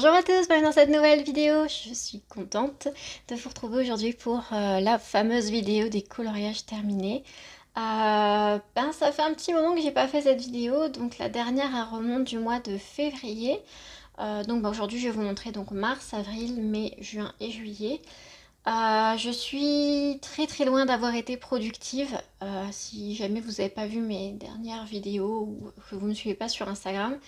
Bonjour à tous, bienvenue dans cette nouvelle vidéo. Je suis contente de vous retrouver aujourd'hui pour la fameuse vidéo des coloriages terminés. Ça fait un petit moment que j'ai pas fait cette vidéo, donc la dernière elle remonte du mois de février. Aujourd'hui je vais vous montrer donc mars, avril, mai, juin et juillet. Je suis très loin d'avoir été productive. Si jamais vous n'avez pas vu mes dernières vidéos ou que vous ne me suivez pas sur Instagram,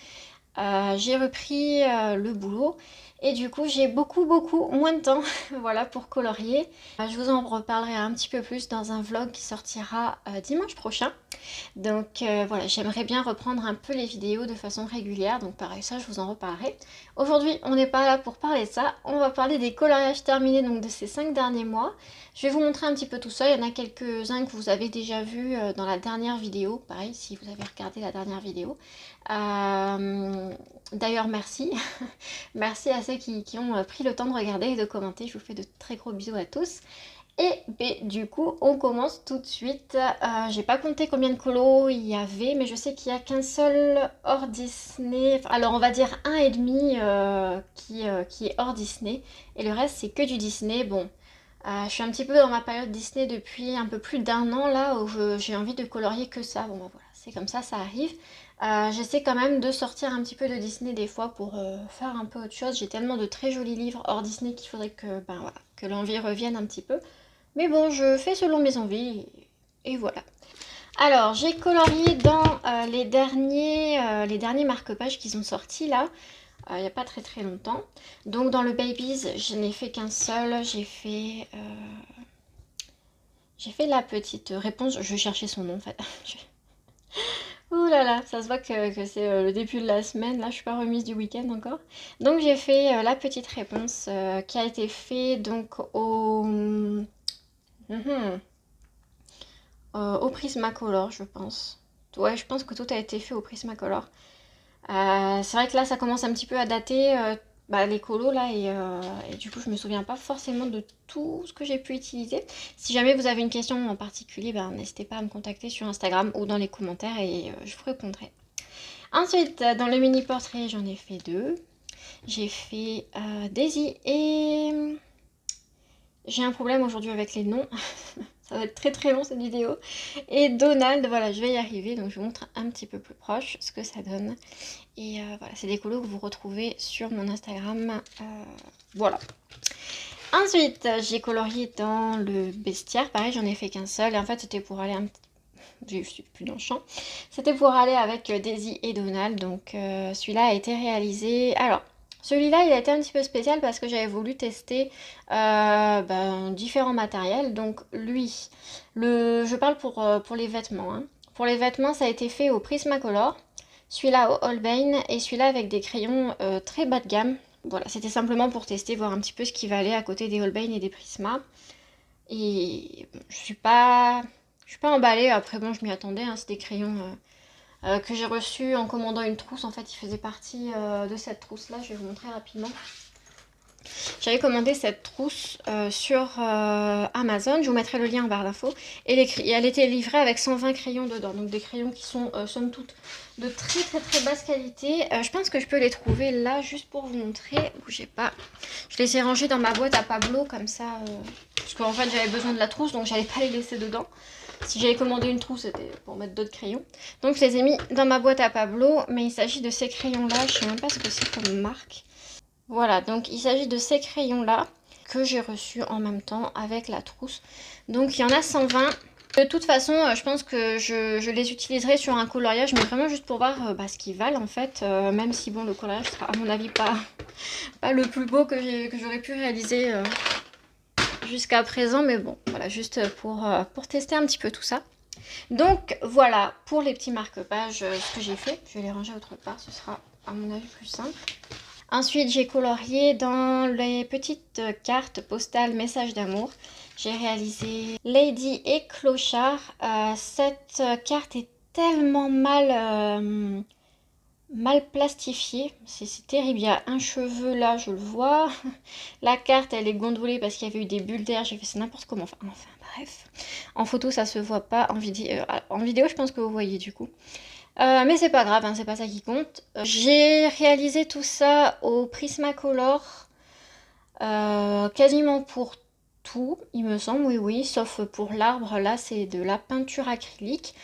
j'ai repris le boulot et du coup j'ai beaucoup moins de temps voilà, pour colorier. Je vous en reparlerai un petit peu plus dans un vlog qui sortira dimanche prochain. Voilà, j'aimerais bien reprendre un peu les vidéos de façon régulière, donc pareil, ça je vous en reparlerai. Aujourd'hui on n'est pas là pour parler de ça, on va parler des coloriages terminés donc de ces 5 derniers mois. Je vais vous montrer un petit peu tout ça, il y en a quelques-uns que vous avez déjà vus dans la dernière vidéo, pareil si vous avez regardé la dernière vidéo. D'ailleurs merci, merci à ceux qui ont pris le temps de regarder et de commenter, je vous fais de très gros bisous à tous. Et du coup, on commence tout de suite. J'ai pas compté combien de colos il y avait, mais je sais qu'il y a qu'un seul hors Disney. Alors, on va dire un et demi qui est hors Disney. Et le reste, c'est que du Disney. Bon, je suis un petit peu dans ma période Disney depuis un peu plus d'un an, là, où j'ai envie de colorier que ça. Bon, bah voilà, c'est comme ça arrive. J'essaie quand même de sortir un petit peu de Disney des fois pour faire un peu autre chose. J'ai tellement de très jolis livres hors Disney qu'il faudrait que l'envie revienne un petit peu. Mais bon, je fais selon mes envies et voilà. Alors, j'ai colorié dans les derniers marque-pages qui sont sortis là, il n'y a pas très longtemps. Donc dans le Babies, je n'ai fait qu'un seul, j'ai fait la petite réponse, je cherchais son nom en fait. Ouh là là, ça se voit que c'est le début de la semaine, là je suis pas remise du week-end encore. Donc j'ai fait la petite réponse qui a été fait donc au Prismacolor, je pense. Ouais, je pense que tout a été fait au Prismacolor. C'est vrai que là, ça commence un petit peu à dater les colos là, et du coup, je me souviens pas forcément de tout ce que j'ai pu utiliser. Si jamais vous avez une question en particulier, n'hésitez pas à me contacter sur Instagram ou dans les commentaires et je vous répondrai. Ensuite, dans le mini portrait, j'en ai fait deux. J'ai fait Daisy et j'ai un problème aujourd'hui avec les noms. Ça va être très long cette vidéo. Et Donald, voilà, je vais y arriver. Donc je vous montre un petit peu plus proche ce que ça donne. Et voilà, c'est des colos que vous retrouvez sur mon Instagram. Voilà. Ensuite, j'ai colorié dans le bestiaire. Pareil, j'en ai fait qu'un seul. Et en fait, c'était pour aller un petit... Je suis plus dans le champ. C'était pour aller avec Daisy et Donald. Donc celui-là a été réalisé. Alors, celui-là, il a été un petit peu spécial parce que j'avais voulu tester différents matériels. Donc lui, je parle pour les vêtements. Hein. Pour les vêtements, ça a été fait au Prismacolor. Celui-là au Holbein et celui-là avec des crayons très bas de gamme. Voilà, c'était simplement pour tester, voir un petit peu ce qui valait à côté des Holbein et des Prisma. Et je suis pas emballée. Après, bon, je m'y attendais. Hein, c'est des crayons que j'ai reçus en commandant une trousse. En fait, il faisait partie de cette trousse-là. Je vais vous montrer rapidement. J'avais commandé cette trousse sur Amazon, je vous mettrai le lien en barre d'infos. Et elle était livrée avec 120 crayons dedans, donc des crayons qui sont somme toute de très basse qualité. Je pense que je peux les trouver là juste pour vous montrer. Bougez pas. Je les ai rangés dans ma boîte à Pablo comme ça, parce qu'en fait j'avais besoin de la trousse donc j'allais pas les laisser dedans. Si j'avais commandé une trousse, c'était pour mettre d'autres crayons. Donc je les ai mis dans ma boîte à Pablo, mais il s'agit de ces crayons là, je sais même pas ce que c'est comme marque. Voilà, donc il s'agit de ces crayons-là que j'ai reçus en même temps avec la trousse. Donc il y en a 120. De toute façon, je pense que je les utiliserai sur un coloriage, mais vraiment juste pour voir ce qu'ils valent en fait. Même si bon, le coloriage sera à mon avis pas le plus beau que j'aurais pu réaliser jusqu'à présent. Mais bon, voilà, juste pour tester un petit peu tout ça. Donc voilà, pour les petits marque-pages, ce que j'ai fait. Je vais les ranger autre part, ce sera à mon avis plus simple. Ensuite, j'ai colorié dans les petites cartes postales messages d'amour. J'ai réalisé Lady et Clochard. Cette carte est tellement mal plastifiée. C'est terrible. Il y a un cheveu là, je le vois. La carte, elle est gondolée parce qu'il y avait eu des bulles d'air. J'ai fait ça n'importe comment. Enfin, bref. En photo, ça se voit pas. En vidéo, je pense que vous voyez du coup. Mais c'est pas grave, hein, c'est pas ça qui compte. J'ai réalisé tout ça au Prismacolor, quasiment pour tout, il me semble, oui, oui, sauf pour l'arbre, là c'est de la peinture acrylique.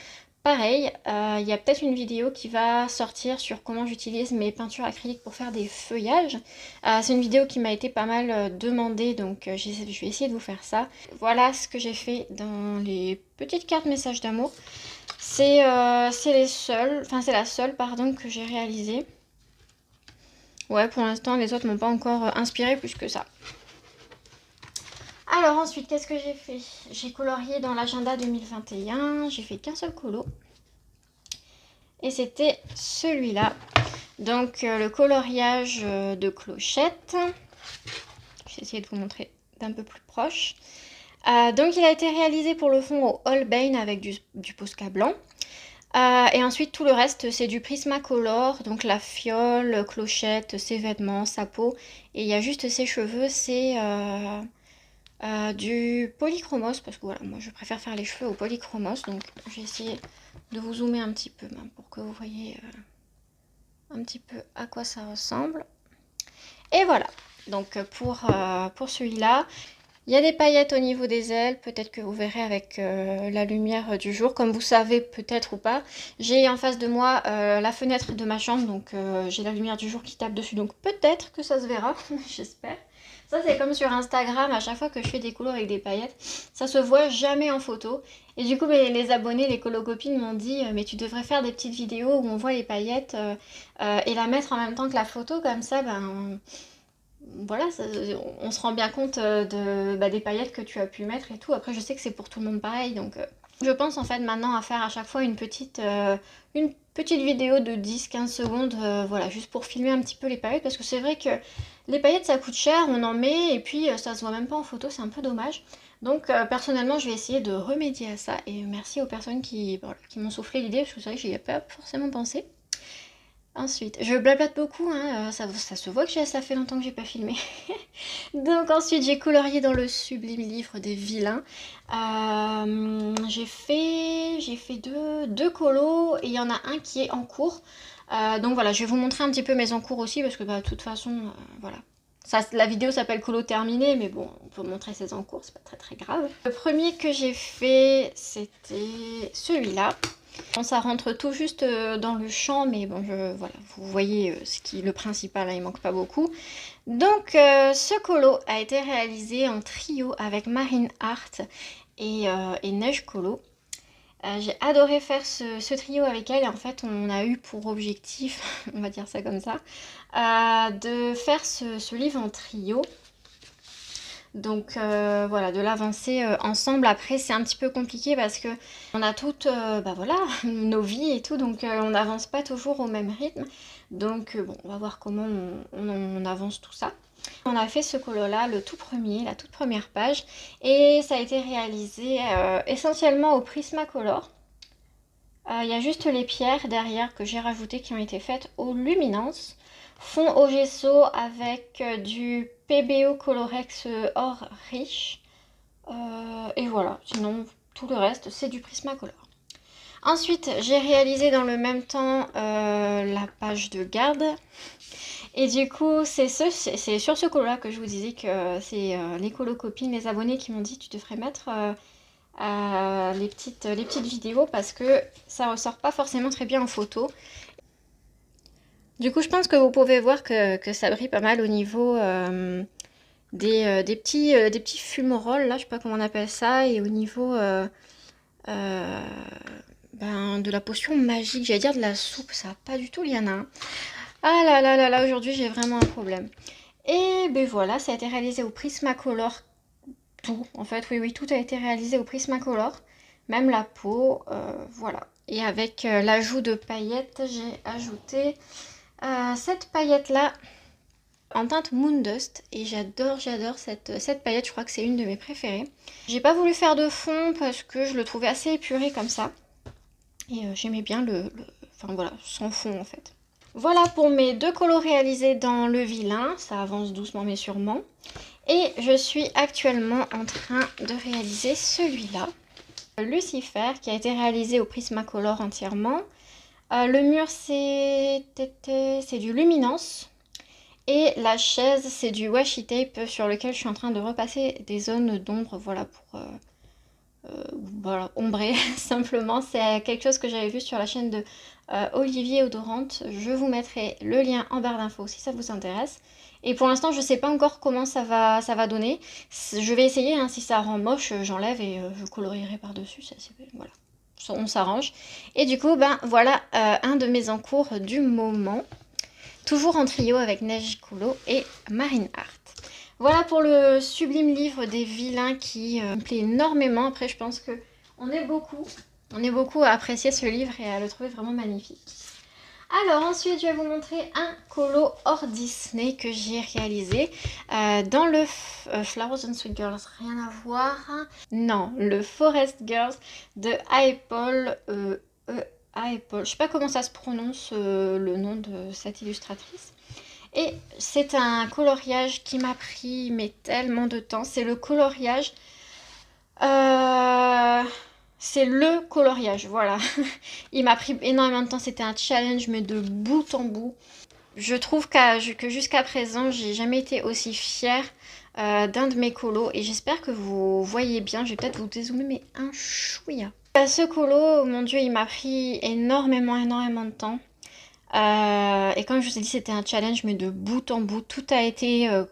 Pareil, il y a peut-être une vidéo qui va sortir sur comment j'utilise mes peintures acryliques pour faire des feuillages. C'est une vidéo qui m'a été pas mal demandée, donc je vais essayer de vous faire ça. Voilà ce que j'ai fait dans les petites cartes messages d'amour. C'est les seuls, enfin c'est la seule, pardon, que j'ai réalisée. Ouais, pour l'instant, les autres m'ont pas encore inspiré plus que ça. Alors ensuite, qu'est-ce que j'ai fait? J'ai colorié dans l'agenda 2021, j'ai fait qu'un seul colo. Et c'était celui-là. Donc le coloriage de clochette. Je vais essayer de vous montrer d'un peu plus proche. Donc il a été réalisé pour le fond au Holbein avec du Posca blanc. Et ensuite tout le reste c'est du Prismacolor, donc la fiole, clochette, ses vêtements, sa peau. Et il y a juste ses cheveux, c'est du polychromos, parce que voilà, moi je préfère faire les cheveux au polychromos. Donc je vais essayer de vous zoomer un petit peu pour que vous voyez un petit peu à quoi ça ressemble. Et voilà, donc pour celui-là, il y a des paillettes au niveau des ailes, peut-être que vous verrez avec la lumière du jour, comme vous savez peut-être ou pas. J'ai en face de moi la fenêtre de ma chambre, donc j'ai la lumière du jour qui tape dessus, donc peut-être que ça se verra, j'espère. Ça c'est comme sur Instagram, à chaque fois que je fais des couleurs avec des paillettes, ça se voit jamais en photo. Et du coup les abonnés, les colocopines m'ont dit mais tu devrais faire des petites vidéos où on voit les paillettes et la mettre en même temps que la photo, comme ça voilà, on se rend bien compte des paillettes que tu as pu mettre et tout. Après, je sais que c'est pour tout le monde pareil, donc je pense en fait maintenant à faire à chaque fois une petite vidéo de 10-15 secondes, voilà, juste pour filmer un petit peu les paillettes, parce que c'est vrai que les paillettes ça coûte cher, on en met et puis ça se voit même pas en photo, c'est un peu dommage. Donc personnellement, je vais essayer de remédier à ça et merci aux personnes qui m'ont soufflé l'idée, parce que c'est vrai que j'y ai pas forcément pensé. Ensuite, je blablate beaucoup, hein, ça se voit que ça fait longtemps que j'ai pas filmé. Donc ensuite, j'ai colorié dans le sublime livre des vilains. J'ai fait deux colos et il y en a un qui est en cours. Donc voilà, je vais vous montrer un petit peu mes en cours aussi parce que de toute façon, voilà. Ça, la vidéo s'appelle colo terminé, mais bon, on peut montrer ses en cours, c'est pas très très grave. Le premier que j'ai fait, c'était celui-là. Bon, ça rentre tout juste dans le champ, mais bon, voilà, vous voyez le principal, hein, il manque pas beaucoup. Donc, ce colo a été réalisé en trio avec Marine Art et Neige Colo. J'ai adoré faire ce trio avec elle et en fait, on a eu pour objectif, on va dire ça comme ça, de faire ce livre en trio. Donc voilà, de l'avancer ensemble. Après c'est un petit peu compliqué parce que on a toutes voilà, nos vies et tout, donc on n'avance pas toujours au même rythme. Donc bon, on va voir comment on avance tout ça. On a fait ce colo là, le tout premier, la toute première page, et ça a été réalisé essentiellement au Prismacolor. Il y a juste les pierres derrière que j'ai rajoutées qui ont été faites au Luminance. Fond au gesso avec du PBO Colorex or riche. Et voilà, sinon tout le reste c'est du Prismacolor. Ensuite, j'ai réalisé dans le même temps la page de garde. Et du coup, c'est sur ce colo là que je vous disais que c'est les colocopines, les abonnés qui m'ont dit tu devrais mettre les petites vidéos parce que ça ressort pas forcément très bien en photo. Du coup, je pense que vous pouvez voir que ça brille pas mal au niveau des petits fumerolles, là, je sais pas comment on appelle ça, et au niveau de la potion magique, j'allais dire de la soupe, ça va pas du tout, il y en a un. Ah là là là là, aujourd'hui j'ai vraiment un problème. Et ben voilà, ça a été réalisé au Prismacolor, tout, en fait, oui, oui, tout a été réalisé au Prismacolor, même la peau, voilà. Et avec l'ajout de paillettes, j'ai ajouté cette paillette là en teinte Moondust et j'adore cette paillette, je crois que c'est une de mes préférées. J'ai pas voulu faire de fond parce que je le trouvais assez épuré comme ça et j'aimais bien enfin voilà, sans fond en fait. Voilà pour mes deux colos réalisés dans le vilain, ça avance doucement mais sûrement. Et je suis actuellement en train de réaliser celui-là, Lucifer, qui a été réalisé au Prismacolor entièrement. Le mur, c'est du Luminance. Et la chaise, c'est du washi tape sur lequel je suis en train de repasser des zones d'ombre, voilà, pour voilà, ombrer simplement. C'est quelque chose que j'avais vu sur la chaîne de Olivier Odorante. Je vous mettrai le lien en barre d'infos si ça vous intéresse. Et pour l'instant, je ne sais pas encore comment ça va donner. Je vais essayer, hein, si ça rend moche, j'enlève et je colorierai par-dessus. Voilà, on s'arrange. Et du coup, ben voilà un de mes encours du moment. Toujours en trio avec Neige Colo et Marine Art. Voilà pour le sublime livre des vilains qui me plaît énormément. Après, je pense que on est beaucoup à apprécier ce livre et à le trouver vraiment magnifique. Alors ensuite, je vais vous montrer un colo hors Disney que j'ai réalisé dans le Flowers and Sweet Girls. Rien à voir. Non, le Forest Girls de Apple. Apple. Je sais pas comment ça se prononce le nom de cette illustratrice. Et c'est un coloriage qui m'a pris mais tellement de temps. C'est le coloriage. C'est le coloriage, voilà. Il m'a pris énormément de temps. C'était un challenge, mais de bout en bout. Je trouve que jusqu'à présent, j'ai jamais été aussi fière d'un de mes colos. Et j'espère que vous voyez bien. Je vais peut-être vous dézoomer, mais un chouïa. Ce colo, mon dieu, il m'a pris énormément de temps. Et comme je vous ai dit, c'était un challenge, mais de bout en bout. Tout a été, alors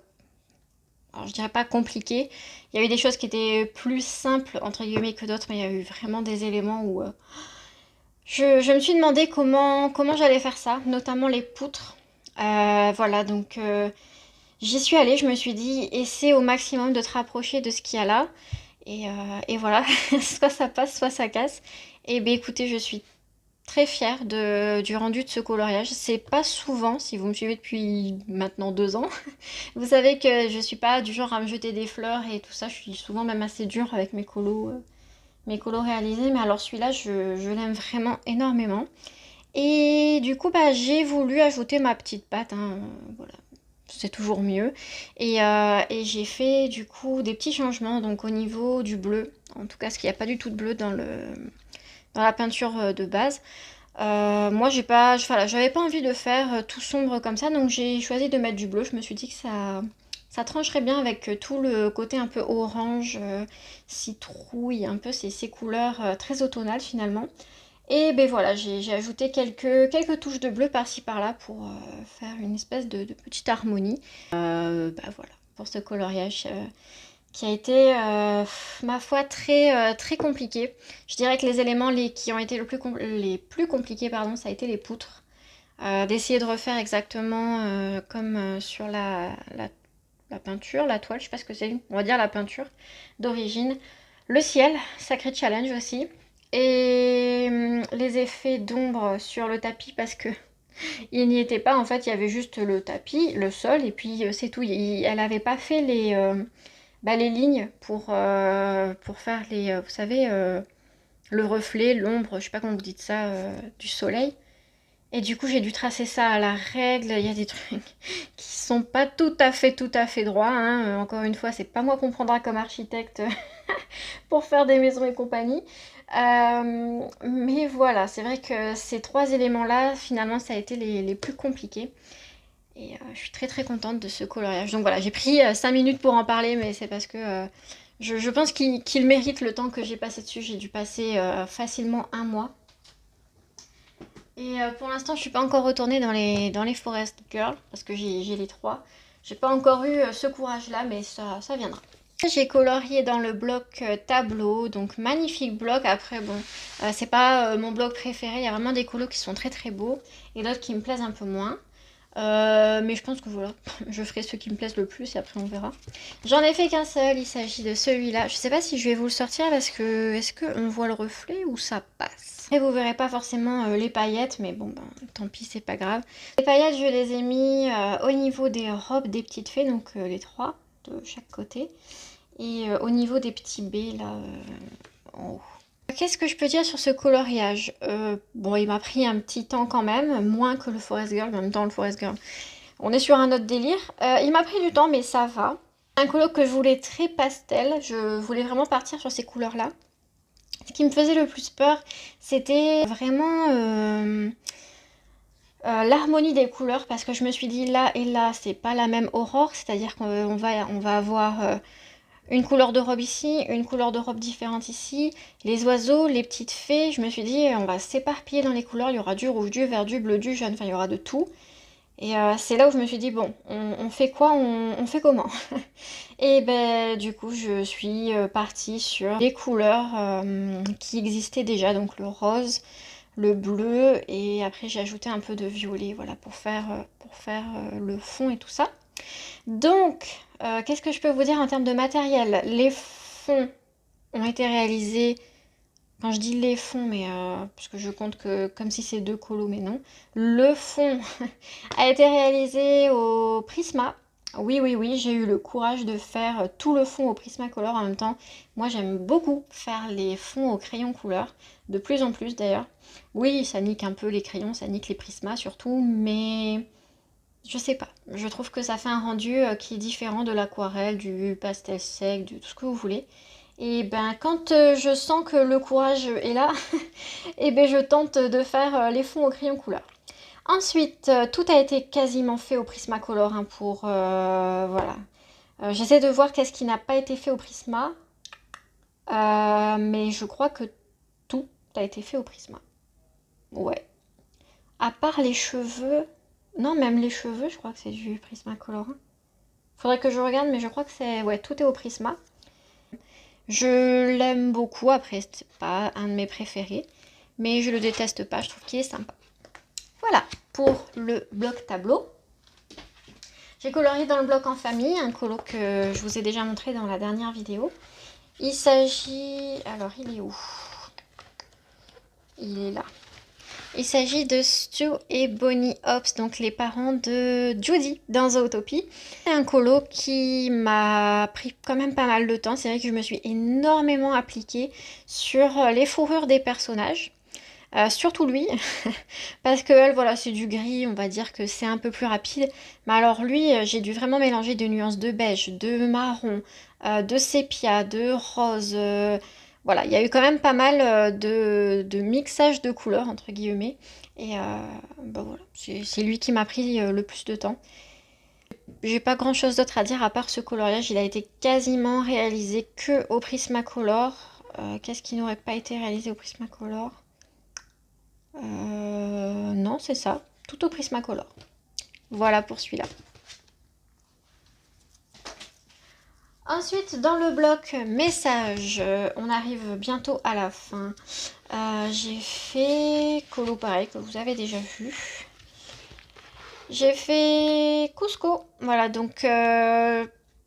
je dirais pas compliqué. Il y a eu des choses qui étaient plus simples, entre guillemets, que d'autres, mais il y a eu vraiment des éléments où je me suis demandé comment j'allais faire ça, notamment les poutres. Voilà, donc j'y suis allée, je me suis dit, essaie au maximum de te rapprocher de ce qu'il y a là. Et voilà, soit ça passe, soit ça casse. Et bien écoutez, je suis très fière du rendu de ce coloriage. C'est pas souvent, si vous me suivez depuis maintenant 2 ans, vous savez que je suis pas du genre à me jeter des fleurs et tout ça. Je suis souvent même assez dure avec mes colos réalisés. Mais alors celui-là, je l'aime vraiment énormément. Et du coup, bah, j'ai voulu ajouter ma petite patte, hein, voilà. C'est toujours mieux. Et j'ai fait du coup des petits changements donc au niveau du bleu. En tout cas, parce qu'il n'y a pas du tout de bleu dans la peinture de base. Moi, j'avais pas envie de faire tout sombre comme ça, donc j'ai choisi de mettre du bleu. Je me suis dit que ça trancherait bien avec tout le côté un peu orange, citrouille, un peu ces couleurs très automnales finalement. Et ben voilà, j'ai ajouté quelques touches de bleu par-ci par-là pour faire une espèce de petite harmonie. Bah voilà, pour ce coloriage qui a été, ma foi, très compliqué. Je dirais que les éléments qui ont été les plus compliqués, pardon, ça a été les poutres. D'essayer de refaire exactement comme sur la peinture, la toile, je sais pas ce que c'est, on va dire la peinture d'origine. Le ciel, sacré challenge aussi. Et les effets d'ombre sur le tapis parce que il n'y était pas, en fait il y avait juste le tapis, le sol et puis c'est tout. Elle n'avait pas fait les lignes pour faire vous savez, le reflet, l'ombre, je sais pas comment vous dites ça, du soleil. Et du coup, j'ai dû tracer ça à la règle. Il y a des trucs qui sont pas tout à fait droits, hein. Encore une fois, c'est pas moi qu'on prendra comme architecte pour faire des maisons et compagnie. Mais voilà, c'est vrai que ces 3 éléments-là, finalement, ça a été les plus compliqués. Et je suis très contente de ce coloriage. Donc voilà, j'ai pris 5 minutes pour en parler, mais c'est parce que je pense qu'il mérite le temps que j'ai passé dessus. J'ai dû passer facilement 1 mois. Et pour l'instant, je suis pas encore retournée dans les Forest Girls, parce que j'ai les 3. J'ai pas encore eu ce courage-là, mais ça viendra. J'ai colorié dans le bloc tableau, donc magnifique bloc. Après, bon, c'est pas mon bloc préféré. Il y a vraiment des colos qui sont très beaux et d'autres qui me plaisent un peu moins. Mais je pense que voilà, je ferai ceux qui me plaisent le plus et après on verra. J'en ai fait qu'un seul, il s'agit de celui-là. Je sais pas si je vais vous le sortir parce que est-ce qu'on voit le reflet ou ça passe? Et vous verrez pas forcément les paillettes, mais bon, ben, tant pis, c'est pas grave. Les paillettes, je les ai mis au niveau des robes des petites fées, donc les 3 de chaque côté. Et au niveau des petits B là en haut. Qu'est-ce que je peux dire sur ce coloriage? Bon, il m'a pris un petit temps quand même, moins que le Forest Girl, mais en même temps le Forest Girl, on est sur un autre délire. Il m'a pris du temps, mais ça va. Un colo que je voulais très pastel, je voulais vraiment partir sur ces couleurs-là. Ce qui me faisait le plus peur, c'était vraiment l'harmonie des couleurs parce que je me suis dit là et là c'est pas la même aurore, c'est-à-dire qu'on va avoir une couleur de robe ici, une couleur de robe différente ici, les oiseaux, les petites fées, je me suis dit on va s'éparpiller dans les couleurs, il y aura du rouge, du vert, du bleu, du jaune, enfin il y aura de tout. Et c'est là où je me suis dit bon, on fait quoi, on fait comment? Et ben du coup je suis partie sur les couleurs qui existaient déjà, donc le rose, le bleu et après j'ai ajouté un peu de violet, voilà, pour faire le fond et tout ça. Donc, qu'est-ce que je peux vous dire en termes de matériel? Les fonds ont été réalisés, quand je dis les fonds, mais parce que je compte que comme si c'est deux colos, mais non. Le fond a été réalisé au Prisma. Oui, oui, oui, j'ai eu le courage de faire tout le fond au Prismacolor en même temps. Moi, j'aime beaucoup faire les fonds au crayon couleur, de plus en plus d'ailleurs. Oui, ça nique un peu les crayons, ça nique les Prismas surtout, mais je sais pas. Je trouve que ça fait un rendu qui est différent de l'aquarelle, du pastel sec, de tout ce que vous voulez. Et ben quand je sens que le courage est là, et ben je tente de faire les fonds au crayon couleur. Ensuite, tout a été quasiment fait au Prismacolor hein, pour voilà. J'essaie de voir qu'est-ce qui n'a pas été fait au Prisma, mais je crois que tout a été fait au Prisma. Ouais. À part les cheveux, non même les cheveux, je crois que c'est du Prismacolor. Faudrait que je regarde, mais je crois que c'est ouais, tout est au Prisma. Je l'aime beaucoup. Après, c'est pas un de mes préférés, mais je le déteste pas. Je trouve qu'il est sympa. Voilà pour le bloc tableau. J'ai colorié dans le bloc en famille, un colo que je vous ai déjà montré dans la dernière vidéo. Il s'agit... Alors, il est où? Il est là. Il s'agit de Stu et Bonnie Hobbs, donc les parents de Judy dans Zootopie. C'est un colo qui m'a pris quand même pas mal de temps. C'est vrai que je me suis énormément appliquée sur les fourrures des personnages. Surtout lui, parce que elle, voilà, c'est du gris, on va dire que c'est un peu plus rapide. Mais alors lui, j'ai dû vraiment mélanger des nuances de beige, de marron, de sépia, de rose. Voilà, il y a eu quand même pas mal de mixage de couleurs, entre guillemets. Et bah voilà, c'est lui qui m'a pris le plus de temps. J'ai pas grand chose d'autre à dire à part ce coloriage. Il a été quasiment réalisé que au Prismacolor. Qu'est-ce qui n'aurait pas été réalisé au Prismacolor? Non, c'est ça. Tout au Prismacolor. Voilà pour celui-là. Ensuite, dans le bloc message, on arrive bientôt à la fin. J'ai fait colo pareil que vous avez déjà vu. J'ai fait Cusco. Voilà, donc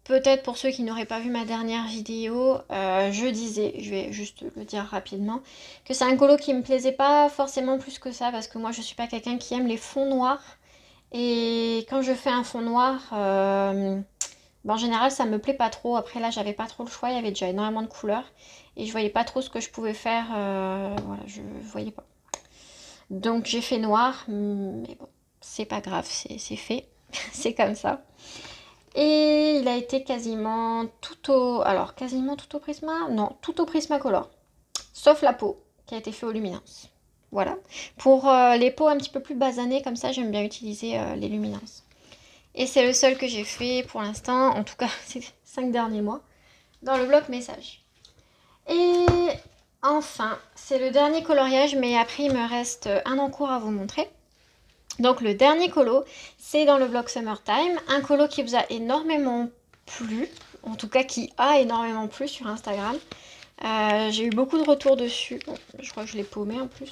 peut-être pour ceux qui n'auraient pas vu ma dernière vidéo, je disais, je vais juste le dire rapidement, que c'est un colo qui me plaisait pas forcément plus que ça, parce que moi je suis pas quelqu'un qui aime les fonds noirs. Et quand je fais un fond noir, en général ça me plaît pas trop. Après là j'avais pas trop le choix, il y avait déjà énormément de couleurs. Et je voyais pas trop ce que je pouvais faire, voilà, je voyais pas. Donc j'ai fait noir, mais bon, c'est pas grave, c'est fait, c'est comme ça. Et il a été quasiment tout au... Alors, quasiment tout au Prisma? Non, tout au Prismacolor. Sauf la peau, qui a été fait au Luminance. Voilà. Pour les peaux un petit peu plus basanées, comme ça, j'aime bien utiliser les Luminances. Et c'est le seul que j'ai fait pour l'instant, en tout cas ces 5 derniers mois, dans le bloc message. Et enfin, c'est le dernier coloriage, mais après il me reste un en cours à vous montrer. Donc le dernier colo, c'est dans le bloc Summertime, un colo qui vous a énormément plu, en tout cas qui a énormément plu sur Instagram. J'ai eu beaucoup de retours dessus. Bon, je crois que je l'ai paumé en plus.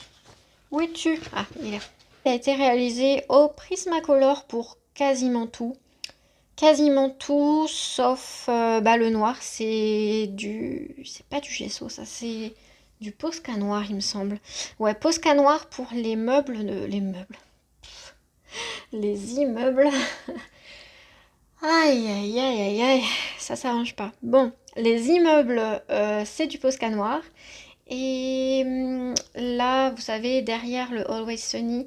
Où es-tu? Ah, il est là. Il a été réalisé au Prismacolor pour quasiment tout. Quasiment tout, sauf le noir, c'est du... C'est pas du gesso, ça, c'est du Posca noir, il me semble. Ouais, Posca noir pour les meubles... Les meubles... Les immeubles. Aïe, aïe, aïe, aïe, aïe, ça s'arrange pas. Bon, les immeubles, c'est du Posca noir. Et là, vous savez, derrière le Always Sunny,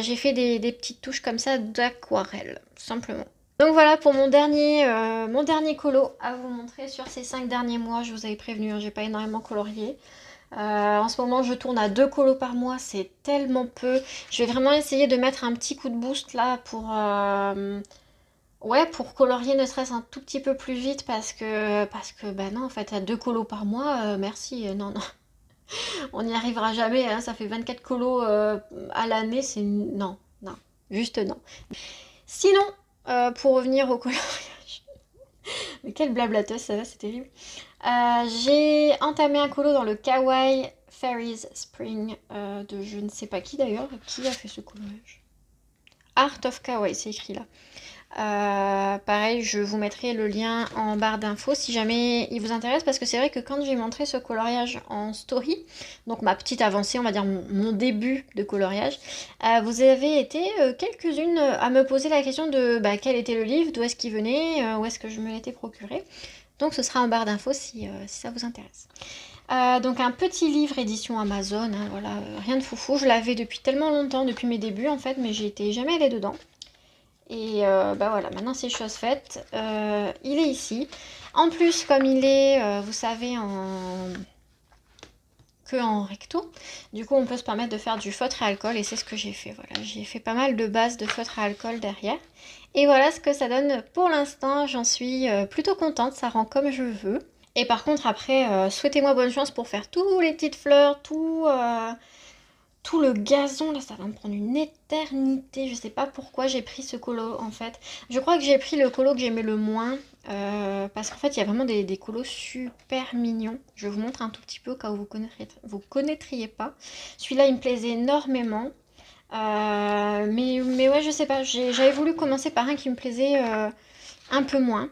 j'ai fait des petites touches comme ça d'aquarelle, simplement. Donc voilà pour mon dernier colo à vous montrer sur ces 5 derniers mois. Je vous avais prévenu, hein, j'ai pas énormément colorié. En ce moment, je tourne à 2 colos par mois, c'est tellement peu. Je vais vraiment essayer de mettre un petit coup de boost là ouais, pour colorier ne serait-ce un tout petit peu plus vite parce que bah non, en fait, à 2 colos par mois, merci, non, non, on n'y arrivera jamais, hein, ça fait 24 colos à l'année, c'est non, non, juste non. Sinon, pour revenir au coloriage, mais quelle blablateuse ça va, c'est terrible. J'ai entamé un colo dans le Kawaii Fairies Spring de je ne sais pas qui d'ailleurs. Qui a fait ce coloriage? Art of Kawaii, c'est écrit là. Pareil, je vous mettrai le lien en barre d'infos si jamais il vous intéresse, parce que c'est vrai que quand j'ai montré ce coloriage en story, donc ma petite avancée, on va dire mon début de coloriage, vous avez été quelques-unes à me poser la question de bah, quel était le livre, d'où est-ce qu'il venait, où est-ce que je me l'étais procuré. Donc ce sera en barre d'infos si ça vous intéresse. Donc un petit livre édition Amazon, hein, voilà, rien de foufou. Je l'avais depuis tellement longtemps, depuis mes débuts en fait, mais j'étais jamais allée dedans. Et bah voilà, maintenant c'est chose faite. Il est ici. En plus, comme il est, vous savez, en recto, du coup on peut se permettre de faire du feutre à alcool et c'est ce que j'ai fait. Voilà, j'ai fait pas mal de bases de feutre à alcool derrière. Et voilà ce que ça donne pour l'instant. J'en suis plutôt contente, ça rend comme je veux. Et par contre après, souhaitez-moi bonne chance pour faire tous les petites fleurs, tout le gazon, là, ça va me prendre une éternité. Je sais pas pourquoi j'ai pris ce colo, en fait. Je crois que j'ai pris le colo que j'aimais le moins. Parce qu'en fait, il y a vraiment des colos super mignons. Je vous montre un tout petit peu au cas où vous connaîtriez pas. Celui-là, il me plaisait énormément. Mais ouais, je sais pas. J'avais voulu commencer par un qui me plaisait un peu moins.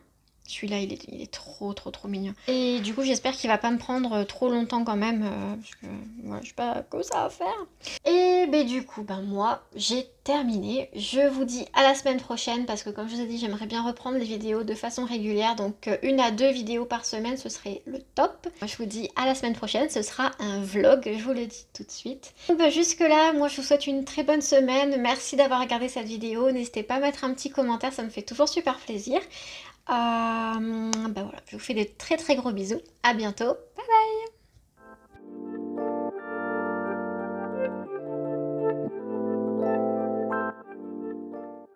Celui-là, il est trop, trop, trop mignon. Et du coup, j'espère qu'il va pas me prendre trop longtemps quand même, parce que moi, je sais pas que ça à faire. Et ben du coup, ben moi, j'ai terminé. Je vous dis à la semaine prochaine, parce que comme je vous ai dit, j'aimerais bien reprendre les vidéos de façon régulière. Donc, 1 à 2 vidéos par semaine, ce serait le top. Moi, je vous dis à la semaine prochaine, ce sera un vlog, je vous le dis tout de suite. Donc, ben, jusque là, moi, je vous souhaite une très bonne semaine. Merci d'avoir regardé cette vidéo. N'hésitez pas à mettre un petit commentaire, ça me fait toujours super plaisir. Bah voilà, je vous fais des très très gros bisous. À bientôt. Bye bye.